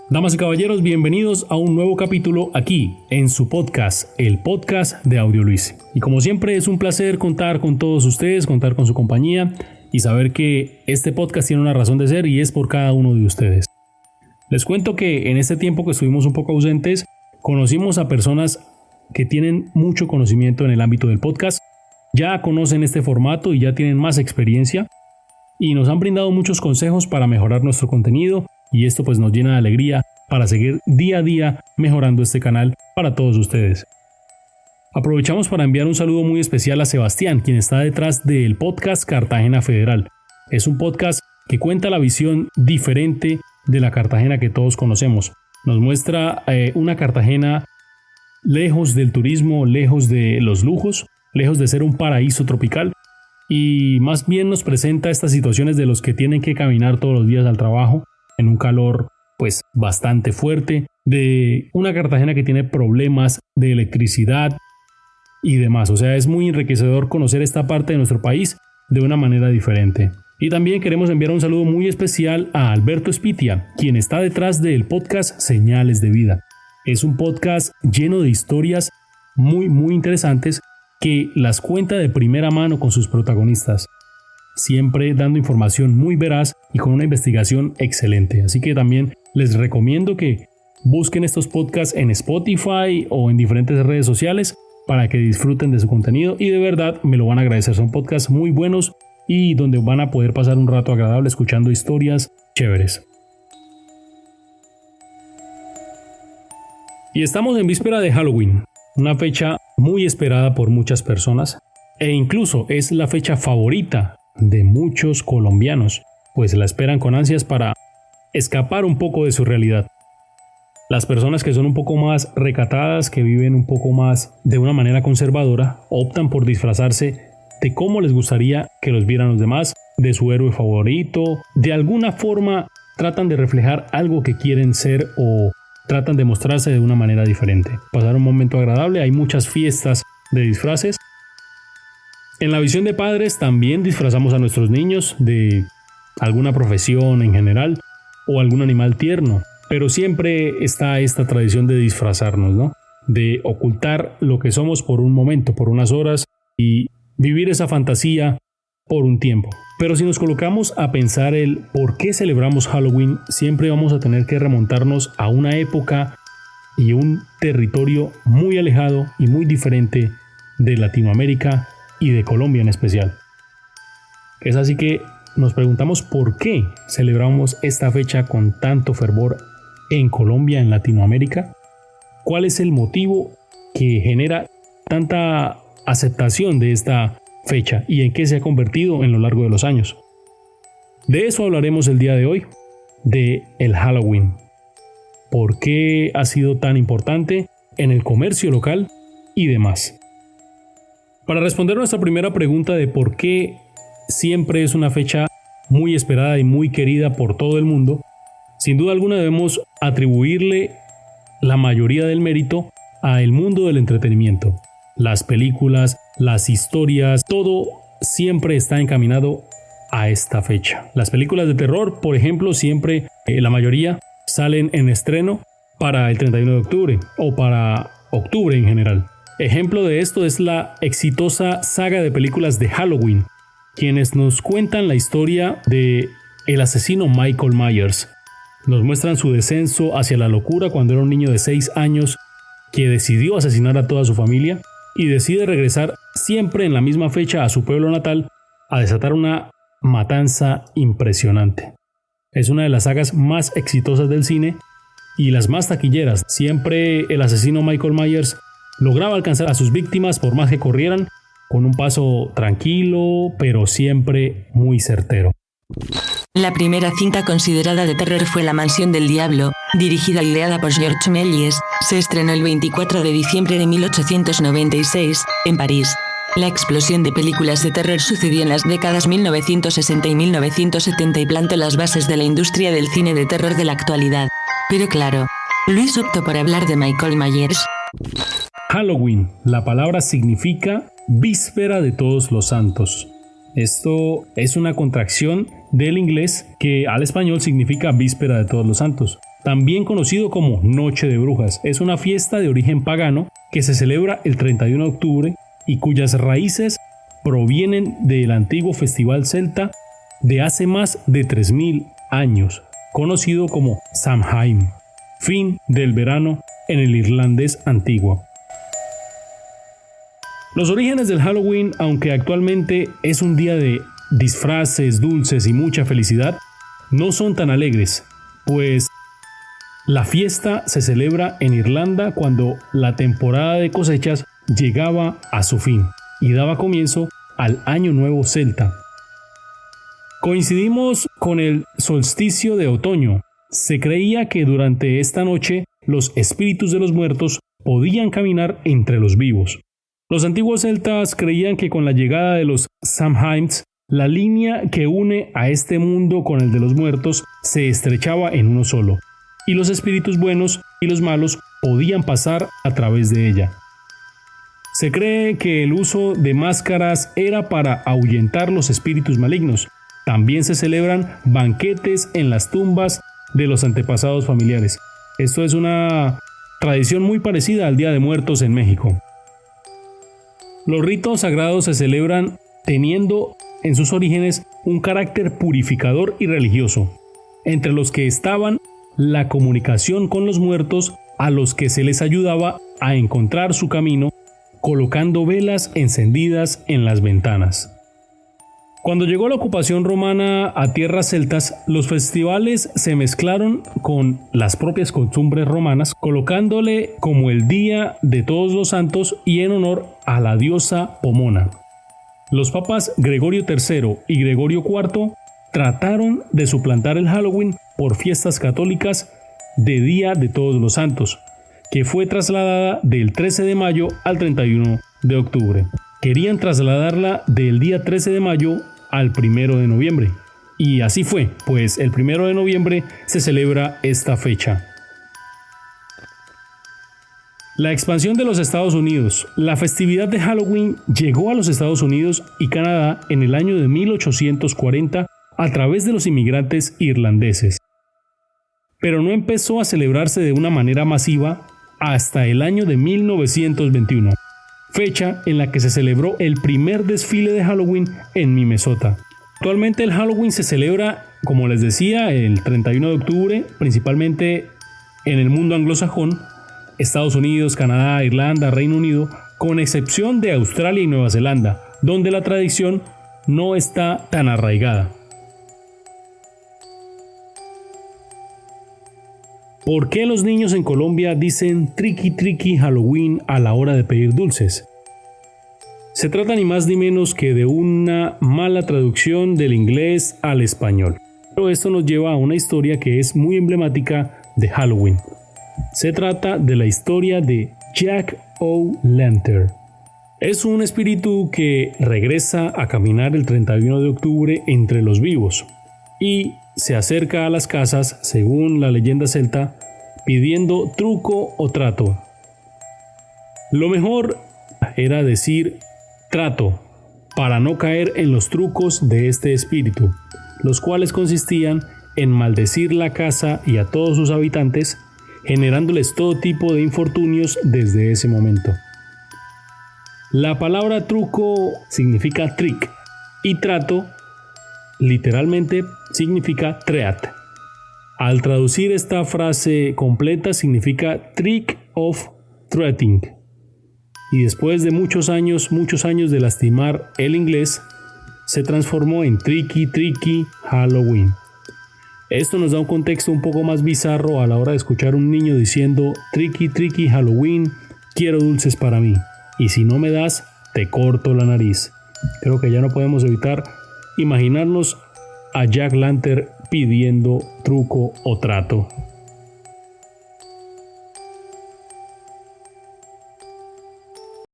Damas y caballeros, bienvenidos a un nuevo capítulo aquí en su podcast, el podcast de Audio Luis. Y como siempre es un placer contar con todos ustedes, contar con su compañía y saber que este podcast tiene una razón de ser y es por cada uno de ustedes. Les cuento que en este tiempo que estuvimos un poco ausentes, conocimos a personas que tienen mucho conocimiento en el ámbito del podcast, ya conocen este formato y ya tienen más experiencia y nos han brindado muchos consejos para mejorar nuestro contenido. Y esto pues nos llena de alegría para seguir día a día mejorando este canal para todos ustedes. Aprovechamos para enviar un saludo muy especial a Sebastián, quien está detrás del podcast Cartagena Federal. Es un podcast que cuenta la visión diferente de la Cartagena que todos conocemos. Nos muestra una Cartagena lejos del turismo, lejos de los lujos, lejos de ser un paraíso tropical. Y más bien nos presenta estas situaciones de los que tienen que caminar todos los días al trabajo en un calor pues bastante fuerte, de una Cartagena que tiene problemas de electricidad y demás. O sea, es muy enriquecedor conocer esta parte de nuestro país de una manera diferente. Y también queremos enviar un saludo muy especial a Alberto Espitia, quien está detrás del podcast Señales de Vida. Es un podcast lleno de historias muy interesantes que las cuenta de primera mano con sus protagonistas, siempre dando información muy veraz y con una investigación excelente. Así que también les recomiendo que busquen estos podcasts en Spotify o en diferentes redes sociales para que disfruten de su contenido y de verdad me lo van a agradecer. Son podcasts muy buenos y donde van a poder pasar un rato agradable escuchando historias chéveres. Y estamos en víspera de Halloween, una fecha muy esperada por muchas personas e incluso es la fecha favorita de muchos colombianos, pues la esperan con ansias para escapar un poco de su realidad. Las personas que son un poco más recatadas, que viven un poco más de una manera conservadora, optan por disfrazarse de cómo les gustaría que los vieran los demás, de su héroe favorito. De alguna forma tratan de reflejar algo que quieren ser o tratan de mostrarse de una manera diferente. Pasar un momento agradable, hay muchas fiestas de disfraces. En la visión de padres también disfrazamos a nuestros niños de alguna profesión en general o algún animal tierno, pero siempre está esta tradición de disfrazarnos, ¿no? De ocultar lo que somos por un momento, por unas horas y vivir esa fantasía por un tiempo. Pero si nos colocamos a pensar el por qué celebramos Halloween, siempre vamos a tener que remontarnos a una época y un territorio muy alejado y muy diferente de Latinoamérica y de Colombia en especial. Es así que nos preguntamos por qué celebramos esta fecha con tanto fervor en Colombia, en Latinoamérica. ¿Cuál es el motivo que genera tanta aceptación de esta fecha y en qué se ha convertido en lo largo de los años? De eso hablaremos el día de hoy, de el Halloween. ¿Por qué ha sido tan importante en el comercio local y demás? Para responder nuestra primera pregunta de por qué siempre es una fecha muy esperada y muy querida por todo el mundo, sin duda alguna debemos atribuirle la mayoría del mérito al mundo del entretenimiento. Las películas, las historias, todo siempre está encaminado a esta fecha. Las películas de terror, por ejemplo, siempre, la mayoría, salen en estreno para el 31 de octubre o para octubre en general. Ejemplo de esto es la exitosa saga de películas de Halloween, quienes nos cuentan la historia de el asesino Michael Myers. Nos muestran su descenso hacia la locura cuando era un niño de 6 años que decidió asesinar a toda su familia y decide regresar siempre en la misma fecha a su pueblo natal a desatar una matanza impresionante. Es una de las sagas más exitosas del cine y las más taquilleras. Siempre el asesino Michael Myers lograba alcanzar a sus víctimas por más que corrieran, con un paso tranquilo, pero siempre muy certero. La primera cinta considerada de terror fue La Mansión del Diablo, dirigida y ideada por Georges Méliès. Se estrenó el 24 de diciembre de 1896, en París. La explosión de películas de terror sucedió en las décadas 1960 y 1970 y plantó las bases de la industria del cine de terror de la actualidad. Pero claro, Luis optó por hablar de Michael Myers. Halloween, la palabra significa Víspera de Todos los Santos. Esto es una contracción del inglés que al español significa Víspera de Todos los Santos. también conocido como Noche de Brujas. Es una fiesta de origen pagano que se celebra el 31 de octubre y cuyas raíces provienen del antiguo festival celta de hace más de 3000 años, conocido como Samhain, fin del verano en el irlandés antiguo. Los orígenes del Halloween, aunque actualmente es un día de disfraces, dulces y mucha felicidad, no son tan alegres, pues la fiesta se celebra en Irlanda cuando la temporada de cosechas llegaba a su fin y daba comienzo al Año Nuevo Celta. Coincidimos con el solsticio de otoño. Se creía que durante esta noche los espíritus de los muertos podían caminar entre los vivos. Los antiguos celtas creían que con la llegada de los Samhains, la línea que une a este mundo con el de los muertos se estrechaba en uno solo, y los espíritus buenos y los malos podían pasar a través de ella. Se cree que el uso de máscaras era para ahuyentar los espíritus malignos. También se celebran banquetes en las tumbas de los antepasados familiares. Esto es una tradición muy parecida al Día de Muertos en México. Los ritos sagrados se celebran teniendo en sus orígenes un carácter purificador y religioso, entre los que estaban la comunicación con los muertos a los que se les ayudaba a encontrar su camino colocando velas encendidas en las ventanas. Cuando llegó la ocupación romana a tierras celtas, los festivales se mezclaron con las propias costumbres romanas, colocándole como el Día de Todos los Santos y en honor a la diosa Pomona. Los papas Gregorio III y Gregorio IV trataron de suplantar el Halloween por fiestas católicas de Día de Todos los Santos, que fue trasladada del 13 de mayo al 31 de octubre. Querían trasladarla del día 13 de mayo al 1 de noviembre. Y así fue, pues el 1 de noviembre se celebra esta fecha. La expansión de los Estados Unidos. La festividad de Halloween llegó a los Estados Unidos y Canadá en el año de 1840 a través de los inmigrantes irlandeses. Pero no empezó a celebrarse de una manera masiva hasta el año de 1921. Fecha en la que se celebró el primer desfile de Halloween en Minnesota. Actualmente el Halloween se celebra, como les decía, el 31 de octubre, principalmente en el mundo anglosajón, Estados Unidos, Canadá, Irlanda, Reino Unido, con excepción de Australia y Nueva Zelanda, donde la tradición no está tan arraigada. ¿Por qué los niños en Colombia dicen triqui triqui Halloween a la hora de pedir dulces? Se trata ni más ni menos que de una mala traducción del inglés al español. Pero esto nos lleva a una historia que es muy emblemática de Halloween. Se trata de la historia de Jack O'Lantern. Es un espíritu que regresa a caminar el 31 de octubre entre los vivos y se acerca a las casas, según la leyenda celta, pidiendo truco o trato. Lo mejor era decir trato, para no caer en los trucos de este espíritu, los cuales consistían en maldecir la casa y a todos sus habitantes, generándoles todo tipo de infortunios desde ese momento. La palabra truco significa trick y trato literalmente significa treat. Al traducir esta frase completa significa trick of treating. Y después de muchos años de lastimar el inglés, se transformó en tricky tricky Halloween. Esto nos da un contexto un poco más bizarro a la hora de escuchar a un niño diciendo tricky tricky Halloween, quiero dulces para mí, y si no me das, te corto la nariz. Creo que ya no podemos evitar imaginarnos a Jack Lantern pidiendo truco o trato.